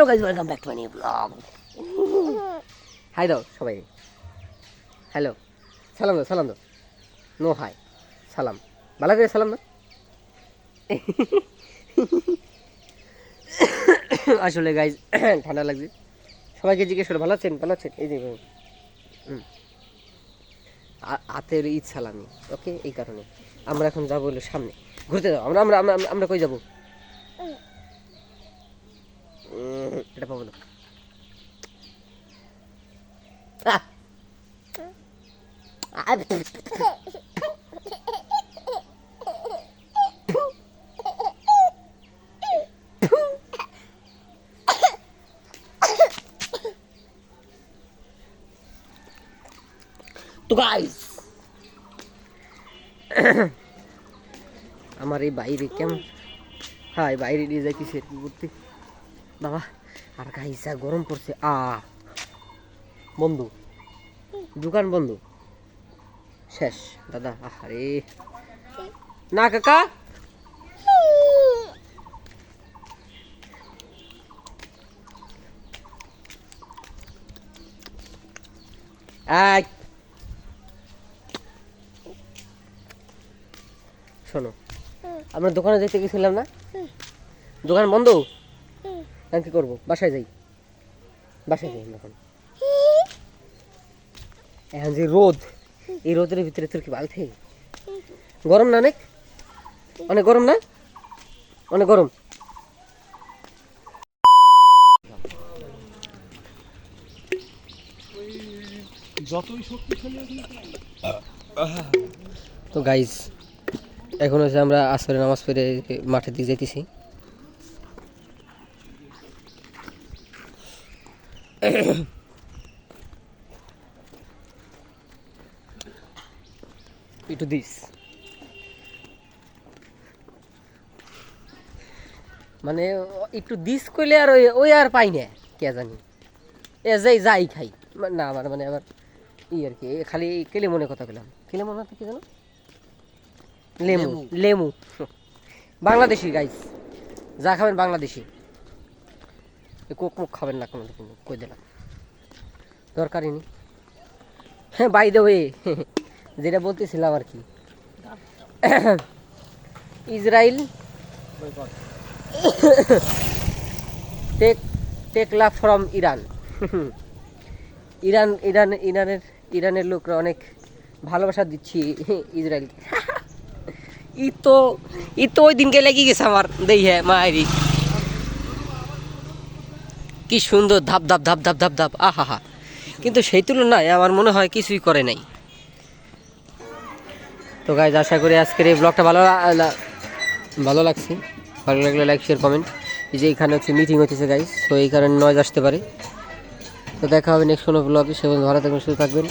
Hello guys, welcome back to my new blog. Hi দাও সবাই, hello, সালাম দাও, সালাম দাও। নো হাই, সালাম, ভালো করে সালাম দাও। আসলে গাইস ঠান্ডা লাগছে, সবাইকে জিজ্ঞেস করে ভালো আছেন, ভালো আছেন। এই যে হাতের ঈদ সালামি, ওকে। এই কারণে আমরা এখন যাবো হলো সামনে ঘুরতে যাবো। আমরা আমরা আমরা আমরা কই যাবো? এটা পাবো না। তো গাইস আমার এই বাইরে কেমন, হ্যাঁ বাইরে নিয়ে যাইতেছি আর কি করতে বাবা। আর গাইস গরম পড়ছে। বন্ধু, দোকান বন্ধ, শেষ দাদা। আরে না কাকা, শোনো, আমরা দোকানে যেতে গেছিলাম না, দোকান বন্ধ। আমি কি করবো? বাসায় যাই, বাসায় যাই এখন। এখন যে রোদ, এই রোদের ভিতরে তোর কি ভালো থাকে? গরম না অনেক? অনেক গরম না? অনেক গরম। তো গাইজ এখন হচ্ছে আমরা আসরে নামাজ পড়ে মাঠের দিকে যেতেছি। একটু দিস মানে একটু দিস কইলে আর ওই আর পাই না, কে জানি এ যাই যাই খাই না আমার মানে আবার ই আর কি, খালি কেলে মনে কথা পেলাম। কেলে মনে কি জানো? লেমু, লেমু বাংলাদেশি গাইস, যা খাবেন বাংলাদেশি, কোক মুখ খাবেন না কোনো রকম, কই দিলাম, দরকারই নেই। হ্যাঁ বাই দ্য ওয়ে, যেটা বলতেছিলাম আর কি, Israel take love from Iran. ইরানের লোকরা অনেক ভালোবাসা দিচ্ছি ইসরায়েলকে। ই তো ওই দিনকে লেগে গেছে আমার, দেই হ্যাঁ মায়েরি কি সুন্দর ধাপ ধাপ ধাপ ধাপ ধাপ ধাপ, আহা হা। কিন্তু সেই তুলনায় আমার মনে হয় কিছুই করে নাই। তো গাইজ আশা করি আজকের এই ব্লগটা ভালো লাগছে। ভালো লাগলে লাইক শেয়ার কমেন্ট। এই যে এখানে হচ্ছে মিটিং হচ্ছে গাইজ, তো এই কারণে নয়েজ আসতে পারে। তো দেখা হবে নেক্সট কোনো ব্লগে, সে ভালো থাকবেন, সুস্থ থাকবেন।